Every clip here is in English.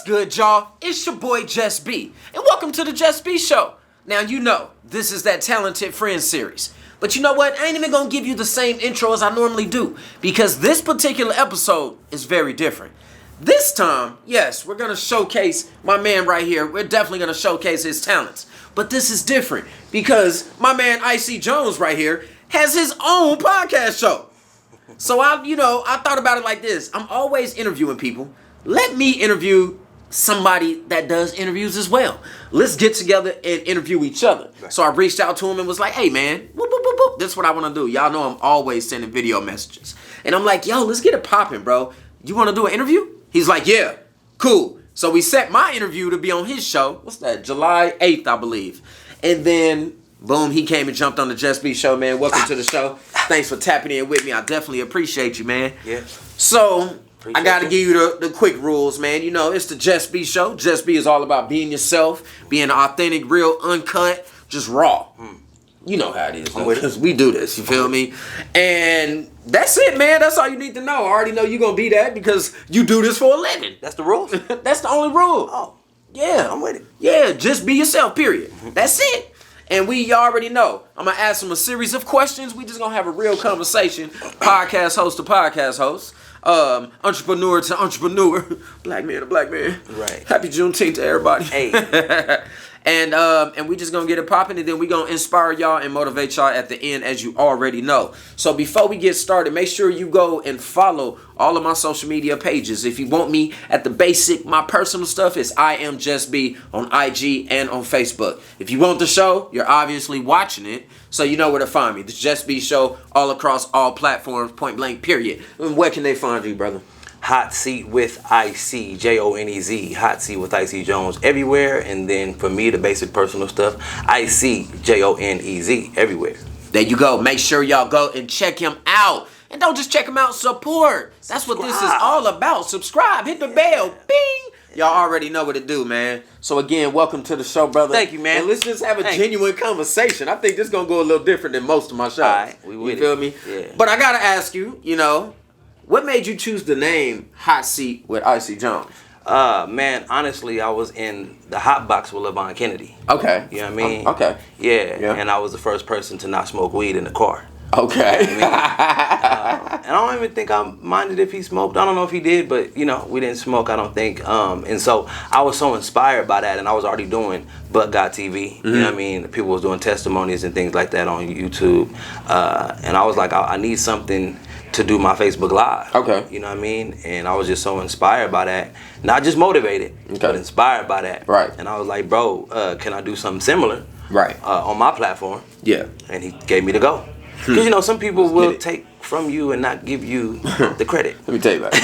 good, y'all? It's your boy Jusb, and welcome to the Jusb Show. Now, you know, this is that Talented Friends series. But you know what? I ain't even gonna give you the same intro as I normally do, because this particular episode is very different. This time, yes, we're gonna showcase my man right here. We're definitely gonna showcase his talents. But this is different, because my man Icy Jonez right here has his own podcast show. So I thought about it like this. I'm always interviewing people. Let me interview somebody that does interviews as well. Let's get together and interview each other. Right. So I reached out to him and was like, hey man, whoop, whoop, whoop, whoop. This is what I want to do. Y'all know I'm always sending video messages. And I'm like, yo, let's get it popping, bro. You want to do an interview? He's like, yeah, cool. So we set my interview to be on his show. What's that? July 8th, I believe. And then boom, he came and jumped on the Jusb Show, man. Welcome to the show. Thanks for tapping in with me. I definitely appreciate you, man. Yeah. So, I got to give you the quick rules, man. You know, it's the Jusb Show. Jusb is all about being yourself, being authentic, real, uncut, just raw. You know how it is, because we do this, you feel me? And that's it, man. That's all you need to know. I already know you're going to be that because you do this for a living. That's the rule? That's the only rule. Oh. Yeah. I'm with it. Yeah, just be yourself, period. That's it. And we already know. I'm going to ask him a series of questions. We just going to have a real conversation. Podcast host to podcast host. Entrepreneur to entrepreneur. Black man to black man. Right. Happy Juneteenth to everybody. Hey. And we just going to get it popping. And then we going to inspire y'all and motivate y'all at the end, as you already know. So before we get started, make sure you go and follow all of my social media pages. If you want me at the basic, my personal stuff is I am Jusb on IG and on Facebook. If you want the show, you're obviously watching it, so you know where to find me. The Jusb Show all across all platforms, point blank, period. And where can they find you, brother? Hot Seat with IC, Jonez, Hot Seat with IC Jonez, everywhere. And then for me, the basic personal stuff, IC, Jonez, everywhere. There you go. Make sure y'all go and check him out. And don't just check him out, support. That's what this is all about. Subscribe, hit the bell, bing. Y'all already know what to do, man. So again, welcome to the show, brother. Thank you, man. And let's just have a genuine conversation. I think this is going to go a little different than most of my shows. All right, we with you feel me? Yeah. But I got to ask you, what made you choose the name Hot Seat with Icy Jonez? Man, honestly, I was in the hot box with LeVon Kennedy. Okay. You know what I mean? Okay. Yeah, and I was the first person to not smoke weed in the car. Okay. You know what I mean? And I don't even think I minded if he smoked. I don't know if he did, but, we didn't smoke, I don't think. And so I was so inspired by that, and I was already doing But God TV. You know what I mean? People was doing testimonies and things like that on YouTube. And I was like, I need something to do my Facebook Live. Okay. You know what I mean? And I was just so inspired by that. Not just motivated, but inspired by that. Right. And I was like, bro, can I do something similar? Right. On my platform? Yeah. And he gave me the go. Because, some people will take from you and not give you the credit. Let me tell you about it.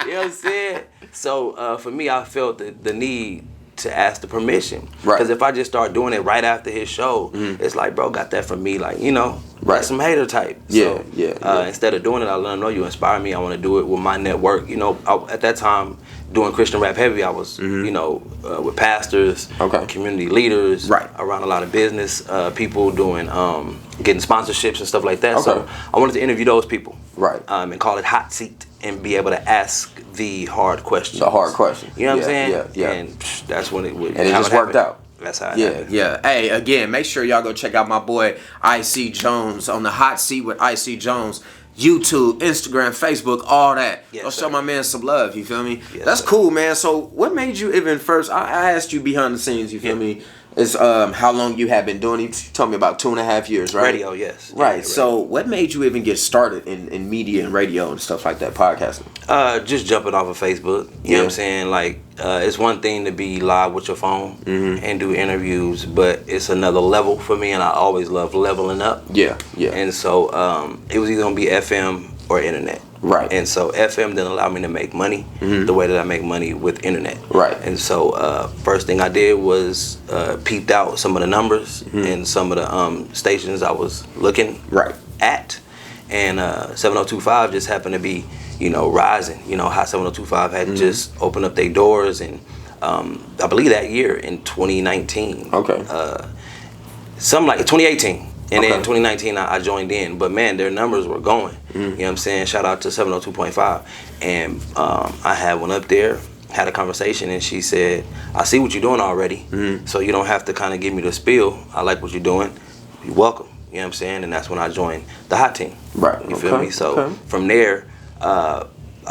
You know what I'm saying? So, for me, I felt the need to ask the permission. Right. Because if I just start doing it right after his show, it's like, bro, got that from me. Like, Right. That's some hater type. Yeah, so, yeah. Instead of doing it, I let them know you inspire me. I want to do it with my network. At that time, doing Christian rap heavy, I was, with pastors, community leaders, around a lot of business people doing, getting sponsorships and stuff like that. So I wanted to interview those people. Right. And call it Hot Seat and be able to ask the hard questions. The hard questions. You know what I'm saying? Yeah. And that's when it would. And it just worked out. That's how it happened. Yeah. Hey, again, make sure y'all go check out my boy IC Jonez on the Hot Seat with IC Jonez. YouTube, Instagram, Facebook, all that. Yes, Go show my man some love, you feel me? Yes, That's cool, man. So what made you even first, I asked you behind the scenes, you feel me? It's how long you have been doing it. You told me about 2.5 years, right? Radio, yes. Right. Yeah, so what made you even get started in media and radio and stuff like that, podcasting? Just jumping off of Facebook. You know what I'm saying? Like, it's one thing to be live with your phone and do interviews, but it's another level for me, and I always love leveling up. Yeah. And so it was either going to be FM or internet. Right. And so FM didn't allow me to make money the way that I make money with internet. Right. And so first thing I did was peeped out some of the numbers and some of the stations I was looking at. And 7025 just happened to be, rising. Hot 7025 had just opened up their doors, and I believe that year in 2019. Something like 2018. And then in 2019, I joined in. But, man, their numbers were going. You know what I'm saying? Shout out to 702.5. And I had one up there. had a conversation, and she said, I see what you're doing already, so you don't have to kind of give me the spiel. I like what you're doing. You're welcome. You know what I'm saying? And that's when I joined the Hot Team. Right. You feel me? So from there, I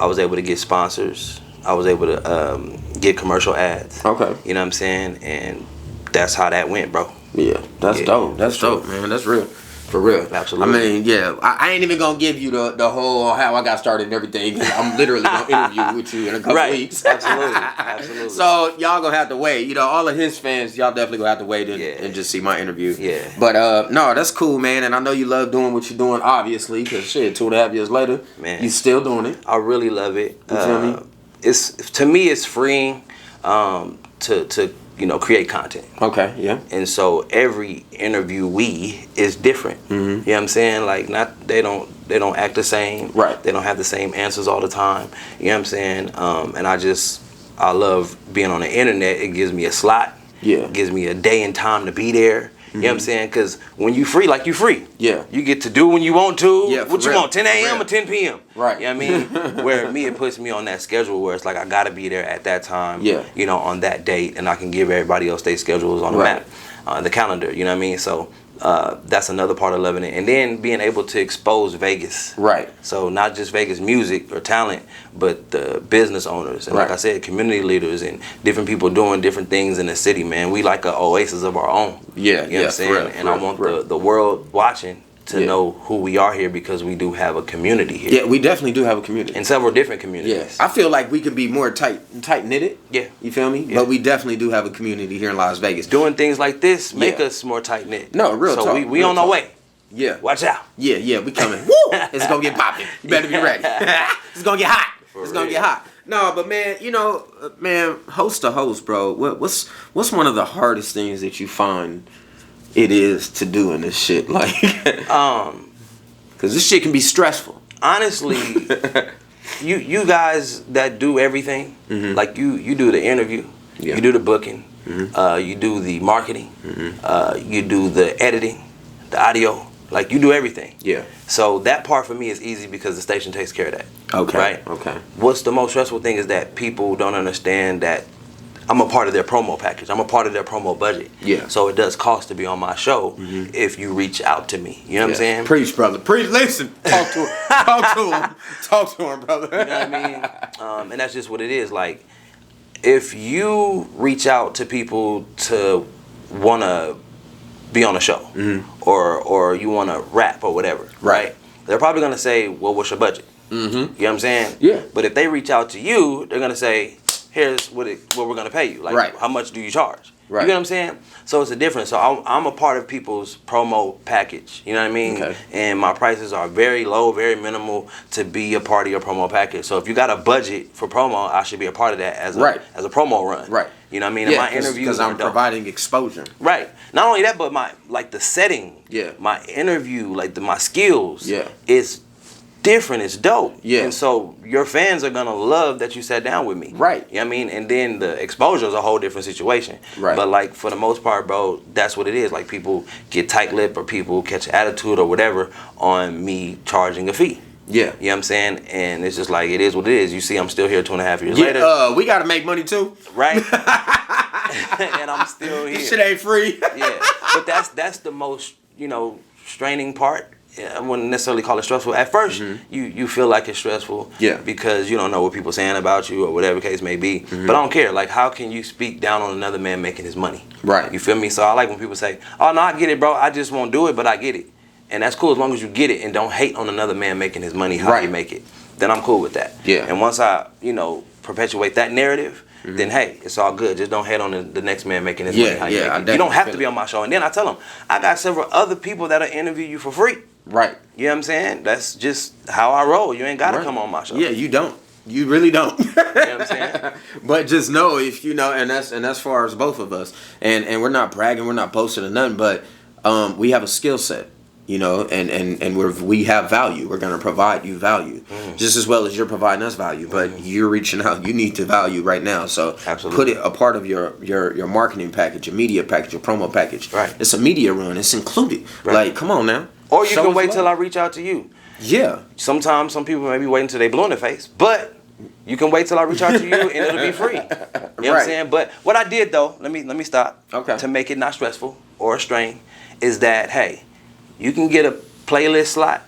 was able to get sponsors. I was able to get commercial ads. Okay. You know what I'm saying? And that's how that went, bro. Yeah, that's dope. That's dope, man. That's real. For real. Absolutely. I mean, yeah, I ain't even gonna give you the whole how I got started and everything. I'm literally gonna interview with you in a couple weeks. Absolutely. Absolutely. So y'all gonna have to wait. You know, all of his fans, y'all definitely gonna have to wait and just see my interview. Yeah. But no, that's cool, man. And I know you love doing what you're doing, obviously, because shit, 2.5 years later, man, you still doing it. I really love it. You feel me? It's freeing to create content. Okay, yeah. And so every interviewee is different. You know what I'm saying? Like they don't act the same. Right. They don't have the same answers all the time. You know what I'm saying? And I love being on the internet. It gives me a slot. Yeah. It gives me a day and time to be there. You know what I'm saying? Because when you free, like you free. Yeah. You get to do when you want to. Yeah, what you real. want, 10 a.m. or 10 p.m. Right. You know what I mean? Where me, it puts me on that schedule where it's like I got to be there at that time. Yeah. You know, on that date, and I can give everybody else their schedules on the map, the calendar. You know what I mean? So that's another part of loving it. And then being able to expose Vegas. Right. So not just Vegas music or talent, but the business owners. And like I said, community leaders and different people doing different things in the city, man. We like an oasis of our own. Yeah, you know what I'm saying? And I want the world watching to know who we are here, because we do have a community here. Yeah, we definitely do have a community. And several different communities. Yes. I feel like we could be more tight knitted. Yeah. You feel me? Yeah. But we definitely do have a community here in Las Vegas. Doing things like this make us more tight knit. No, real talk. So we real on talk. our way. Yeah. Watch out. Yeah, we coming. Woo! It's gonna get popping. You better be ready. It's gonna get hot. It's gonna get hot. No, but man, host to host, bro. What's one of the hardest things that you find it is to do in this shit? Like, because this shit can be stressful. Honestly, you guys that do everything, like you do the interview, you do the booking, you do the marketing, you do the editing, the audio, like you do everything. Yeah. So that part for me is easy because the station takes care of that. Okay. Right? Okay. What's the most stressful thing is that people don't understand that I'm a part of their promo package. I'm a part of their promo budget. Yeah. So it does cost to be on my show if you reach out to me. You know what I'm saying? Preach, brother. Preach. Listen. Talk to him. Talk to him. Talk to him, brother. You know what I mean? And that's just what it is. Like, if you reach out to people to want to be on a show or you want to rap or whatever, right? They're probably going to say, well, what's your budget? You know what I'm saying? Yeah. But if they reach out to you, they're going to say, here's what we're going to pay you. Like, how much do you charge? Right. You know what I'm saying? So it's a difference. So I'm a part of people's promo package. You know what I mean? Okay. And my prices are very low, very minimal to be a part of your promo package. So if you got a budget for promo, I should be a part of that as a promo run. Right. You know what I mean? Yeah, and my interviews because I'm providing exposure. Right. Not only that, but the setting. Yeah. My interview, my skills. Yeah. Is different. It's dope. Yeah. And so your fans are gonna love that you sat down with me. Right. You know what I mean? And then the exposure is a whole different situation. Right. But for the most part, bro, that's what it is. Like, people get tight-lipped or people catch attitude or whatever on me charging a fee. Yeah. You know what I'm saying? And it's just like, it is what it is. You see, I'm still here 2.5 years later. We gotta make money too. Right. And I'm still here. This shit ain't free. Yeah. But that's the most, straining part. I wouldn't necessarily call it stressful. At first, you feel like it's stressful because you don't know what people are saying about you or whatever the case may be. But I don't care. Like, how can you speak down on another man making his money? Right. You feel me? So I like when people say, oh, no, I get it, bro. I just won't do it, but I get it. And that's cool as long as you get it and don't hate on another man making his money how you make it. Then I'm cool with that. Yeah. And once I, perpetuate that narrative, then hey, it's all good. Just don't hate on the next man making his money how you make it. You don't have to be on my show. And then I tell them, I got several other people that'll interview you for free. Right. You know what I'm saying? That's just how I roll. You ain't got to come on my show. Yeah, you don't. You really don't. You know what I'm saying? But just know, if and that's far as both of us. And we're not bragging, we're not boasting or nothing, but we have a skill set, and we have value. We're gonna provide you value. Just as well as you're providing us value. But you're reaching out, you need to value right now. So put it a part of your marketing package, your media package, your promo package. Right. It's a media run, it's included. Right. Like, come on now. Or you can wait till I reach out to you. Yeah. Sometimes some people may be waiting till they blow in the face, but You can wait till I reach out to you and it'll be free. You know what I'm saying? But what I did though, let me stop. Okay. To make it not stressful or a strain, is that hey, you can get a playlist slot,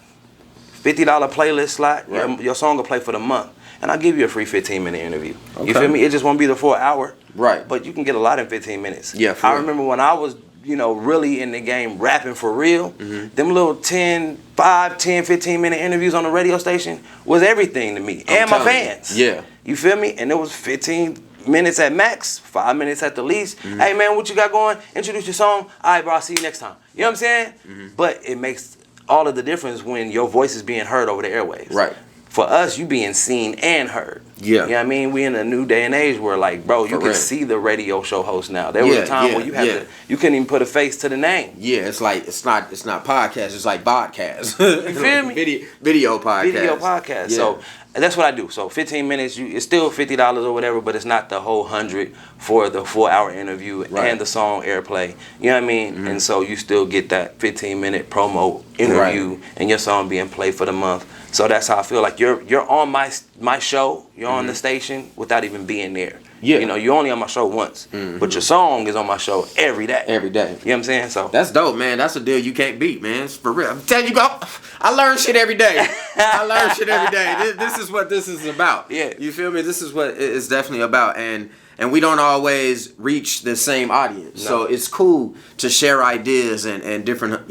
$50 playlist slot. Right. Your song will play for the month, and I'll give you a free 15-minute interview. Okay. You feel me? It just won't be the full hour. Right. But you can get a lot in 15 minutes. Yeah. I remember when I was, really in the game rapping for real, them little 5, 10, 15-minute interviews on the radio station was everything to me and my fans. Yeah. You feel me? And it was 15 minutes at max, 5 minutes at the least. Hey man, what you got going? Introduce your song. All right, bro, I'll see you next time. You know what I'm saying? But it makes all of the difference when your voice is being heard over the airwaves. Right. For us, you being seen and heard. Yeah. You know what I mean? We in a new day and age where like, bro, you can see the radio show host now. There was a time where you couldn't even put a face to the name. Yeah, it's like it's not podcast, it's like podcast. You feel me? Video podcast. Video podcast. Yeah. So that's what I do. So 15 minutes, it's still $50 or whatever, but it's not the whole 100 for the 4-hour interview and the song airplay. You know what I mean? And so you still get that 15-minute promo interview and your song being played for the month. So that's how I feel like you're on my show, you're on the station without even being there. Yeah. You're only on my show once, but your song is on my show every day. Every day. You know what I'm saying? So that's dope, man. That's a deal you can't beat, man. It's for real. I'm telling you, bro. I learn shit every day. I learn shit every day. This is what this is about. Yeah. You feel me? This is what it's definitely about, and we don't always reach the same audience. No. So it's cool to share ideas and different,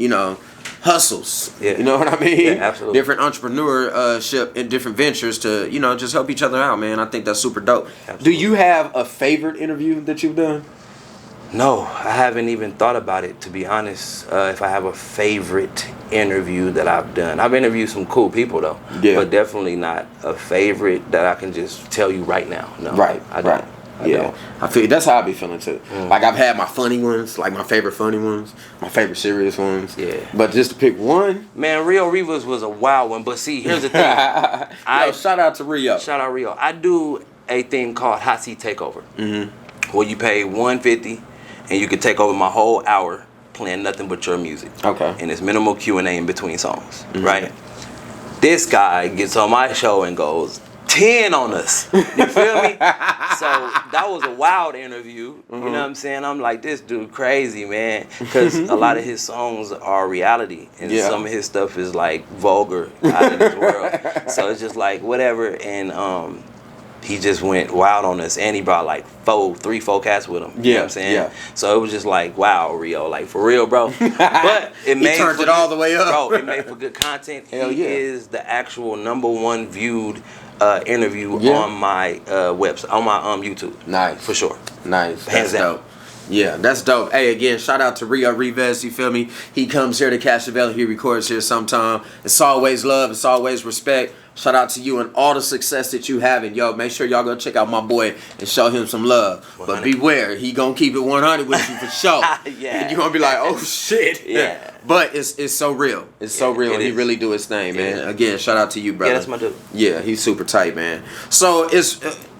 hustles. Yeah. You know what I mean? Yeah, absolutely. Different entrepreneurship and different ventures to, just help each other out, man. I think that's super dope. Absolutely. Do you have a favorite interview that you've done? No, I haven't even thought about it, to be honest. If I have a favorite interview that I've done. I've interviewed some cool people, though. Yeah. But definitely not a favorite that I can just tell you right now. No. Right. I don't. Yeah, I feel that's how I be feeling too. Like I've had my funny ones, like my favorite funny ones, my favorite serious ones. Yeah. But just to pick one, man, Rio Rivas was a wild one. But see, here's the thing. Shout out to Rio. Shout out Rio. I do a thing called Hot Seat Takeover, where you pay $150 and you can take over my whole hour playing nothing but your music. Okay. And it's minimal Q&A in between songs, right? This guy gets on my show and goes 10 on us. You feel me? So that was a wild interview. You know what I'm saying? I'm like, this dude crazy, man. Because a lot of his songs are reality. And some of his stuff is like vulgar out of this world. So it's just like whatever. And he just went wild on us. And he brought like 3-4 cats with him. You know what I'm saying? Yeah. So it was just like, wow, Rio. Like for real, bro. But it made turned it all the way up. Bro, it made for good content. He is the actual #1 viewed interview on my website, on my YouTube. Nice. For sure. Nice. Hands down. Dope. Yeah, that's dope. Hey, again, shout out to Rio Rivas, you feel me? He comes here to Casabella, he records here sometime. It's always love, it's always respect. Shout out to you and all the success that you have. And yo, make sure y'all go check out my boy and show him some love. 100. But beware, he gonna keep it 100 with you for sure. Yeah. And you gonna be like, oh shit. Yeah. But it's so real. It's so real. And he really do his thing, man. Again, shout out to you, brother. Yeah, that's my dude. Yeah, he's super tight, man. So it's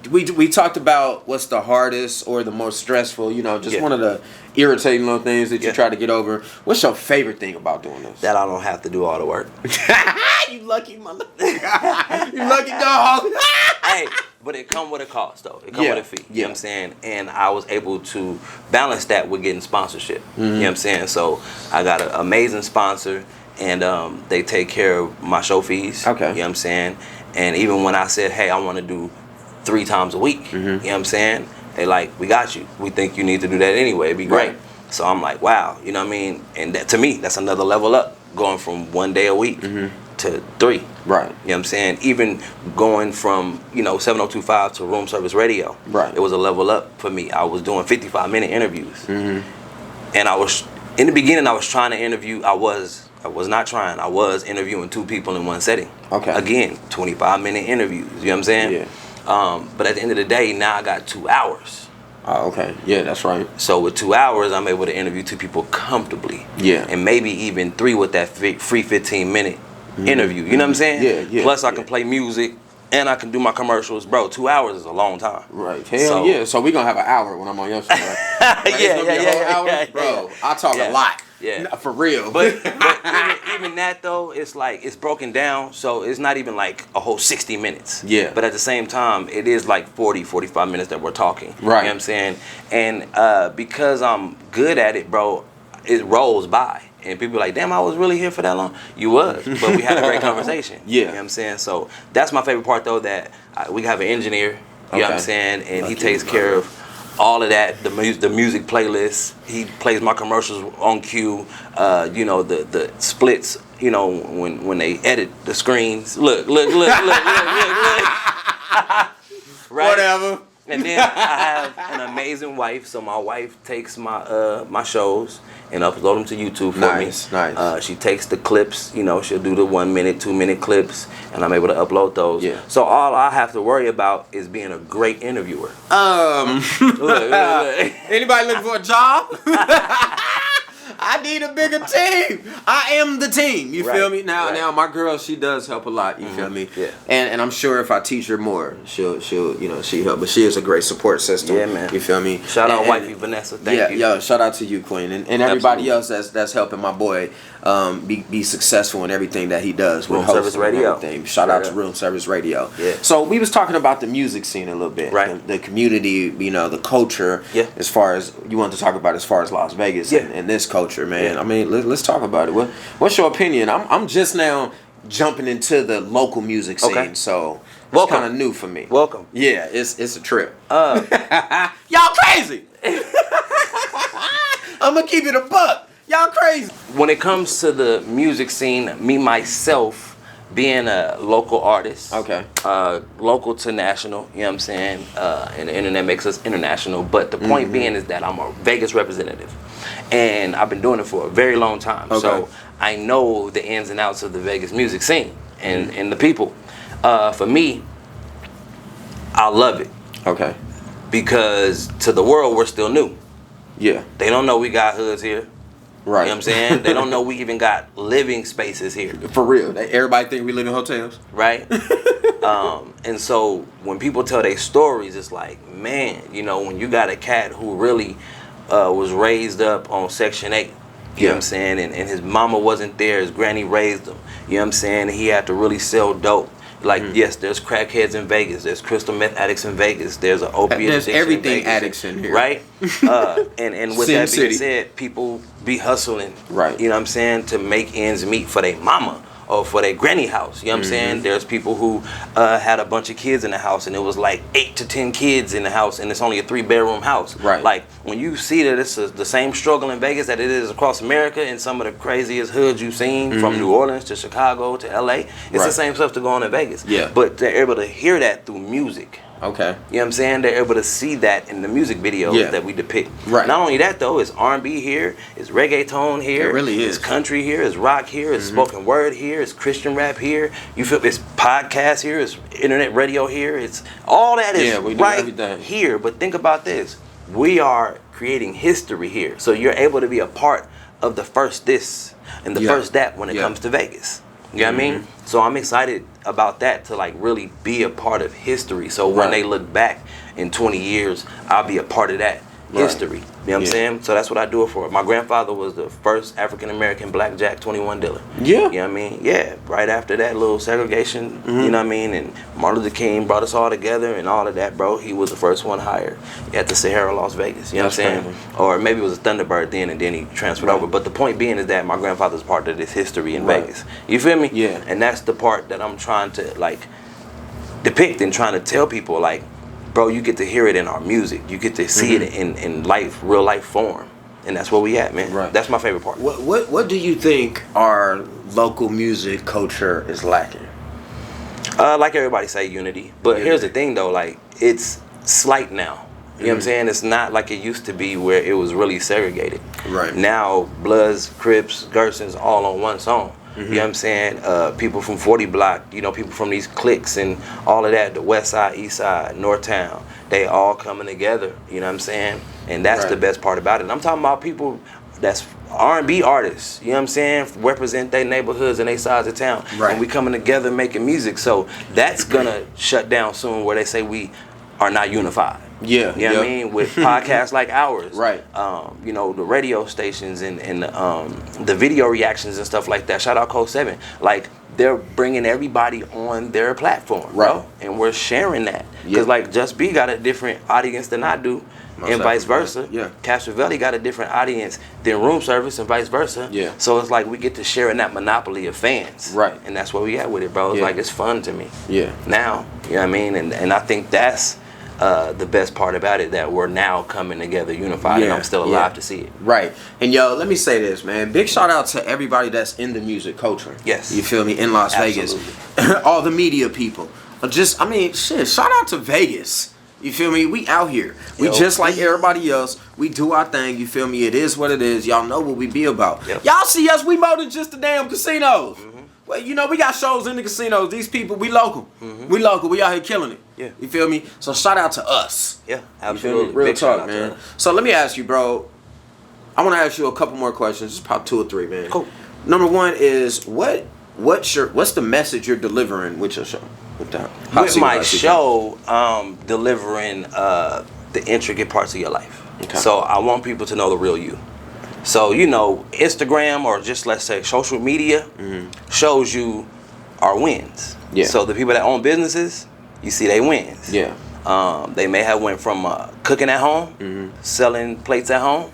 we talked about what's the hardest or the most stressful, just one of the irritating little things that you try to get over. What's your favorite thing about doing this? That I don't have to do all the work. You lucky motherfucker. You lucky dog. Hey, but it come with a cost though. It come with a fee. You know what I'm saying? And I was able to balance that with getting sponsorship. You know what I'm saying? So I got an amazing sponsor and they take care of my show fees. Okay. You know what I'm saying? And even when I said, hey, I want to do 3 times a week, you know what I'm saying? They like, we got you. We think you need to do that anyway. It'd be great. Right. So I'm like, wow, you know what I mean? And that, to me, that's another level up, going from 1 day a week to 3. Right. You know what I'm saying? Even going from, 7025 to room service radio. Right. It was a level up for me. I was doing 55-minute interviews. And in the beginning, I was trying to interview. I was not trying. I was interviewing 2 people in one setting. Okay. Again, 25-minute interviews. You know what I'm saying? Yeah. But at the end of the day, now I got 2 hours. Oh, okay. Yeah, that's right. So with 2 hours, I'm able to interview 2 people comfortably. Yeah. And maybe even 3 with that free 15-minute interview. You know what I'm saying? Yeah, yeah. Plus, I can play music and I can do my commercials. Bro, 2 hours is a long time. Right. Hell yeah. So we're going to have an hour when I'm on your show, right? Yeah. Hour? Bro, I talk a lot. Yeah. No, for real. But even that though, it's like it's broken down, so it's not even like a whole 60 minutes. Yeah. But at the same time, it is like 40, 45 minutes that we're talking. Right. You know what I'm saying? And because I'm good at it, bro, it rolls by. And people are like, damn, I was really here for that long? You was, but we had a great conversation. Yeah. You know what I'm saying? So that's my favorite part though, that we have an engineer, you know what I'm saying? And he takes care of all of that, the music playlist. He plays my commercials on cue. You know, the splits, you know, when they edit the screens. Look. Right? Whatever. And then I have an amazing wife. So my wife takes my my shows and upload them to YouTube for me. Nice. She takes the clips, you know, she'll do the 1 minute, 2 minute clips, and I'm able to upload those. Yeah. So all I have to worry about is being a great interviewer. Look. Anybody looking for a job? I need a bigger team. I am the team. You feel me? Now my girl, she does help a lot. You feel me? Yeah. And I'm sure if I teach her more, she'll you know, she help. But she is a great support system. Yeah, man. You feel me? Shout out wifey Vanessa. Thank you. Yo, shout out to you, Queen, and everybody else that's helping my boy be successful in everything that he does. Room Service Radio. Everything. Shout out to Room Service Radio. Yeah. So we was talking about the music scene a little bit. Right. The community, you know, the culture. Yeah. As far as you want to talk about, as far as Las Vegas and this culture, man. Yeah. I mean, let's talk about it. What's your opinion? I'm just now jumping into the local music scene, Okay. so it's kind of new for me. Welcome. Yeah, it's a trip. Y'all crazy. I'm gonna keep it a buck. Y'all crazy. When it comes to the music scene, me myself being a local artist, local to national, you know what I'm saying, and the internet makes us international, but the point being is that I'm a Vegas representative, and I've been doing it for a very long time, so I know the ins and outs of the Vegas music scene and the people. For me, I love it. Okay. Because to the world, we're still new. Yeah. They don't know we got hoods here. Right. You know what I'm saying? They don't know we even got living spaces here. For real. Everybody think we live in hotels. Right? And so when people tell their stories, it's like, man, you know, when you got a cat who really was raised up on Section 8, you know what I'm saying? And his mama wasn't there, his granny raised him. You know what I'm saying? He had to really sell dope. Like, yes, there's crackheads in Vegas. There's crystal meth addicts in Vegas. There's an opiate There's addiction everything in Vegas, addicts in here. Right? And with Sin that being City. said, people be hustling. Right. You know what I'm saying? To make ends meet for their mama or for their granny house. You know what I'm saying? There's people who had a bunch of kids in the house, and it was like 8 to 10 kids in the house, and it's only a 3-bedroom house. Right. Like, when you see that it's the same struggle in Vegas that it is across America in some of the craziest hoods you've seen, from New Orleans to Chicago to LA, it's the same stuff to go on in Vegas. Yeah. But they're able to hear that through music. Okay. You know what I'm saying? They're able to see that in the music videos that we depict. Right. Not only that though, it's R&B here, it's reggaeton here, It really is. it's country here, it's rock here, it's spoken word here, it's Christian rap here. You feel it's podcast here, it's internet radio here, it's all that is we do right everything here. But think about this: we are creating history here, so you're able to be a part of the first this and the first that when it comes to Vegas. You know what I mean? So I'm excited about that, to like really be a part of history. So when they look back in 20 years, I'll be a part of that history. You know what I'm saying? So that's what I do it for. My grandfather was the first African-American blackjack 21 dealer. Yeah. You know what I mean? Yeah. Right after that little segregation, you know what I mean? And Martin Luther King brought us all together and all of that, bro. He was the first one hired at the Sahara, Las Vegas. You know what I'm saying? Or maybe it was a Thunderbird then, and then he transferred over. But the point being is that my grandfather's part of this history in Vegas. You feel me? Yeah. And that's the part that I'm trying to like depict and trying to tell people, like, bro, you get to hear it in our music. You get to see it in life, real life form. And that's where we at, man. Right. That's my favorite part. What do you think our local music culture is lacking? Like everybody say, unity. But here's the thing though, like, it's slight now. You know what I'm saying? It's not like it used to be where it was really segregated. Right. Now, Bloods, Crips, Gersons, all on one song. You know what I'm saying? People from 40 Block, you know, people from these cliques and all of that, the West Side, East Side, North Town, they all coming together, you know what I'm saying? And that's the best part about it. And I'm talking about people that's R&B artists, you know what I'm saying? Represent their neighborhoods and their sides of town. Right. And we coming together making music. So that's gonna shut down soon, where they say we are not unified. Yeah. You know what I mean? With podcasts like ours. Right. You know, the radio stations and the video reactions and stuff like that. Shout out Code 7. Like, they're bringing everybody on their platform, bro. And we're sharing that. Because, like, Jusb got a different audience than I do. And vice versa. Yeah. Castrovelli got a different audience than Room Service and vice versa. Yeah. So it's like we get to share in that monopoly of fans. Right. And that's where we at with it, bro. It's like it's fun to me. Yeah. Now, you know what I mean? And I think that's the best part about it, that we're now coming together unified, and I'm still alive to see it. Right. And yo, let me say this, man. Big shout out to everybody that's in the music culture. Yes. You feel me? In Las Vegas. All the media people. Just, I mean, shit, shout out to Vegas. You feel me? We out here. We just like everybody else. We do our thing. You feel me? It is what it is. Y'all know what we be about. Y'all see us, we more than just the damn casinos. Well, you know, we got shows in the casinos. These people, we local. We local. We out here killing it. Yeah. You feel me? So shout out to us. Yeah, absolutely. Real Big talk, man. So let me ask you, bro. I want to ask you a couple more questions. Just probably 2 or 3, man. Cool. Number one is what's the message you're delivering with your show? With my show, delivering the intricate parts of your life. Okay. So I want people to know the real you. So, you know, Instagram, or just let's say social media, shows you our wins. Yeah. So the people that own businesses, you see they wins. Yeah. They may have went from cooking at home, selling plates at home,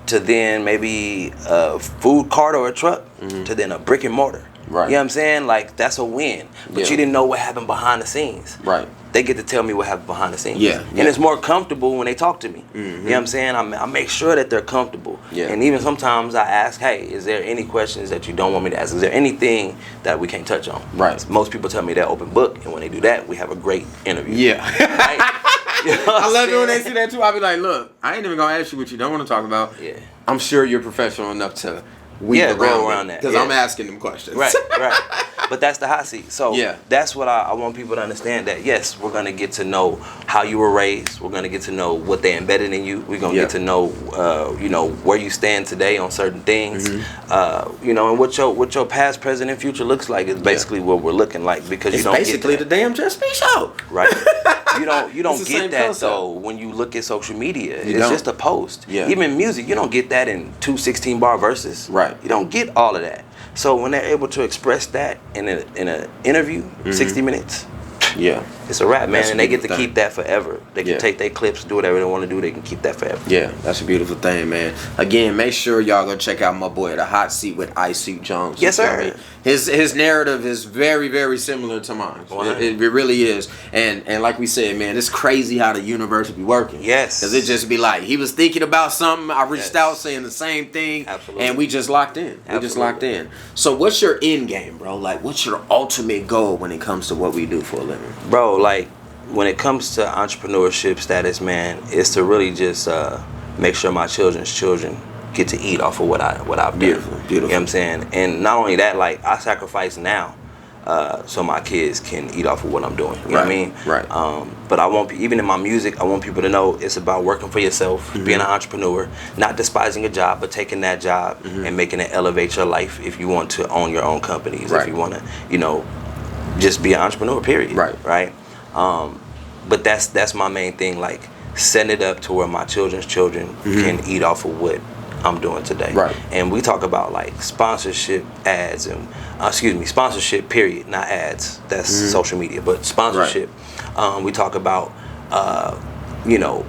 to then maybe a food cart or a truck, to then a brick and mortar. Right. You know what I'm saying? Like, that's a win. But you didn't know what happened behind the scenes. Right. They get to tell me what happened behind the scenes. Yeah. And it's more comfortable when they talk to me. You know what I'm saying? I make sure that they're comfortable. Yeah. And even sometimes I ask, hey, is there any questions that you don't want me to ask? Is there anything that we can't touch on? Right. Most people tell me they're open book, and when they do that, we have a great interview. Yeah. Right? You know I love it when they see that too. I'll be like, look, I ain't even gonna ask you what you don't want to talk about. Yeah. I'm sure you're professional enough to go around that, because I'm asking them questions. Right, right. But that's the hot seat. So that's what I want people to understand, that yes, we're gonna get to know how you were raised. We're gonna get to know what they embedded in you. We're gonna get to know, you know, where you stand today on certain things. You know, and what your past, present, and future looks like is basically what we're looking like, because you don't basically get the damn Jusb show. Right. You don't get that though when you look at social media. It's just a post. Yeah. Even music, you don't get that in 2 16-bar verses. Right. You don't get all of that. So when they're able to express that in an interview, 60 minutes, it's a wrap, man. And they get to keep that forever. They can take their clips, do whatever they want to do. They can keep that forever. Yeah, that's a beautiful thing, man. Again, make sure y'all go check out my boy, The Hot Seat with Ice Jones. Yes, sir. His narrative is very, very similar to mine. It really is. And like we said, man, it's crazy how the universe be working. Yes. Because it just be like, he was thinking about something, I reached out saying the same thing, and we just locked in. We just locked in. So what's your end game, bro? Like, what's your ultimate goal when it comes to what we do for a living? Bro, like, when it comes to entrepreneurship status, man, is to really just make sure my children's children get to eat off of what I've done. Beautiful. You know what I'm saying? And not only that, like, I sacrifice now so my kids can eat off of what I'm doing. You know what I mean? Right. But I want, even in my music, I want people to know it's about working for yourself, being an entrepreneur, not despising a job, but taking that job and making it elevate your life if you want to own your own companies, if you want to, you know, just be an entrepreneur, period. Right. But that's my main thing, like, setting it up to where my children's children can eat off of what I'm doing today. Right. And we talk about, like, sponsorship, ads, and sponsorship, period, not ads. That's social media, but sponsorship. We talk about, you know,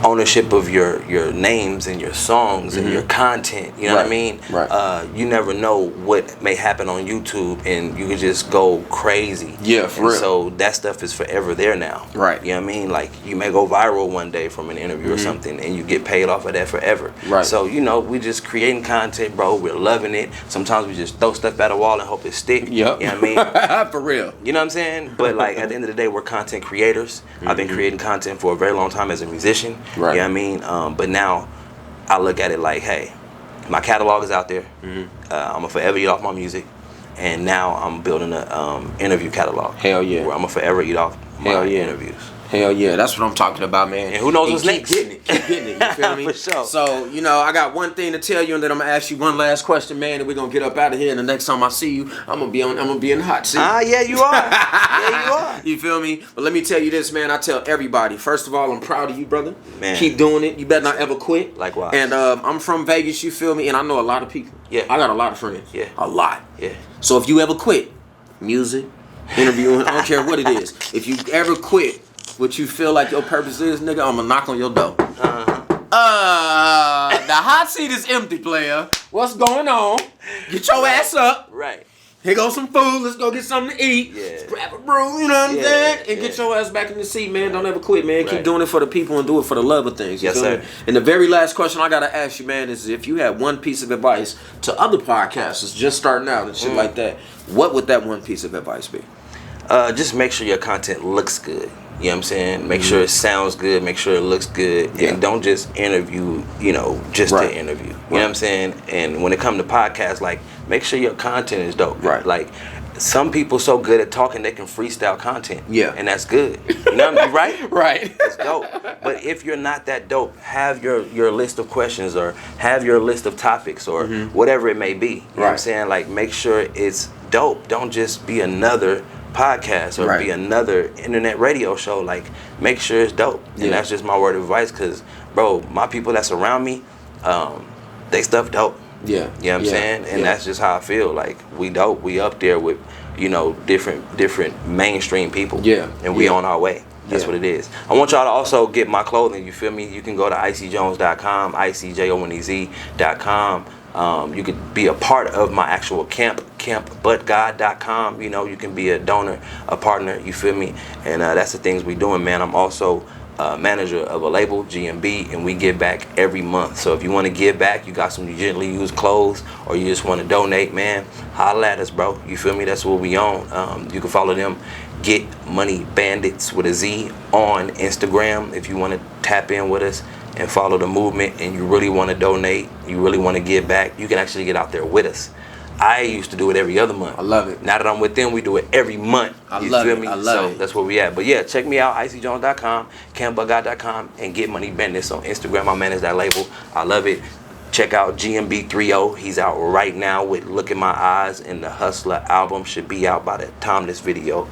ownership of your names and your songs and your content. You know what I mean? Right. You never know what may happen on YouTube, and you can just go crazy. Yeah, for real. So that stuff is forever there now. Right. You know what I mean? Like, you may go viral one day from an interview or something, and you get paid off of that forever. Right. So, you know, we just creating content, bro. We're loving it. Sometimes we just throw stuff at a wall and hope it stick. Yep. You know what I mean? For real. You know what I'm saying? But, like, at the end of the day, we're content creators. I've been creating content for a very long time as a musician. Right. You know what I mean? But now I look at it like, hey, my catalog is out there. I'm gonna forever eat off my music, and now I'm building a interview catalog. Hell yeah! Where I'm gonna forever eat off my interviews. Hell yeah, that's what I'm talking about, man. And who knows what's next? Keep getting it, you feel me? For sure. So, you know, I got one thing to tell you, and then I'm gonna ask you one last question, man, and we're gonna get up out of here. And the next time I see you, I'm gonna be in the hot seat. Yeah, you are. Yeah, you are. You feel me? But let me tell you this, man. I tell everybody. First of all, I'm proud of you, brother. Man. Keep doing it. You better not ever quit. Likewise. And I'm from Vegas, you feel me? And I know a lot of people. Yeah. I got a lot of friends. Yeah. A lot. Yeah. So if you ever quit, music, interviewing, I don't care what it is. If you ever quit what you feel like your purpose is, nigga, I'm gonna knock on your door. The hot seat is empty, player. What's going on? Get your ass up. Right. Here goes some food. Let's go get something to eat. Yeah. Grab a brew, you know what I'm saying? And get your ass back in the seat, man. Don't ever quit, man. Keep doing it for the people and do it for the love of things. You Yes, feel sir. me? And the very last question I gotta ask you, man, is if you had one piece of advice to other podcasters just starting out and shit like that, what would that one piece of advice be? Just make sure your content looks good. You know what I'm saying? Make sure it sounds good. Make sure it looks good. Yeah. And don't just interview, just to interview. You know what I'm saying? And when it comes to podcasts, like, make sure your content is dope. Right. Like, some people so good at talking, they can freestyle content. Yeah. And that's good. You know what I mean? Right? Right. It's dope. But if you're not that dope, have your list of questions or have your list of topics or whatever it may be. You know what I'm saying? Like, make sure it's dope. Don't just be another podcast or be another internet radio show. Like, make sure it's dope. And that's just my word of advice, because, bro, my people that surround me, they stuff dope. Yeah. You know what I'm saying? And that's just how I feel. Like, we dope. We up there with, different mainstream people. Yeah. And we on our way. That's what it is. I want y'all to also get my clothing, you feel me? You can go to icyjones.com, icyjonez.com. You could be a part of my actual camp, campbutgod.com. You can be a donor, a partner, you feel me? And that's the things we doing, man. I'm also manager of a label, GMB, and we give back every month. So if you want to give back, you got some gently used clothes, or you just want to donate, man, holla at us, bro. You feel me? That's what we own. You can follow them, Get Money Bandits with a Z, on Instagram if you want to tap in with us and follow the movement, and you really want to donate, you really want to give back, you can actually get out there with us. I used to do it every other month. I love it. Now that I'm with them, we do it every month. You feel me? I love it. That's where we at. But yeah, check me out, icyjones.com, campbutgod.com, and Get Money Bandits on Instagram. I manage that label. I love it. Check out GMB30. He's out right now with Look in My Eyes, and the Hustler album should be out by the time this video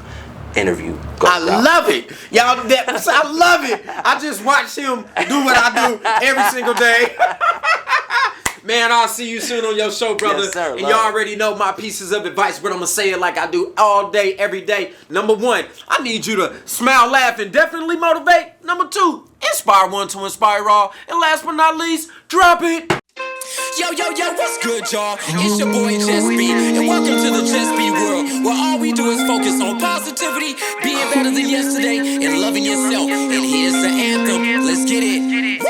interview goes out. Love it. Y'all, I love it. I just watch him do what I do every single day. Man, I'll see you soon on your show, brother. Yes, sir. And y'all already know my pieces of advice, but I'm going to say it like I do all day, every day. Number one, I need you to smile, laugh, and definitely motivate. Number two, inspire one to inspire all. And last but not least, drop it. Yo, what's good, y'all? It's your boy Jusb, and welcome to the Jusb world, where all we do is focus on positivity, being better than yesterday, and loving yourself. And here's the anthem. Let's get it.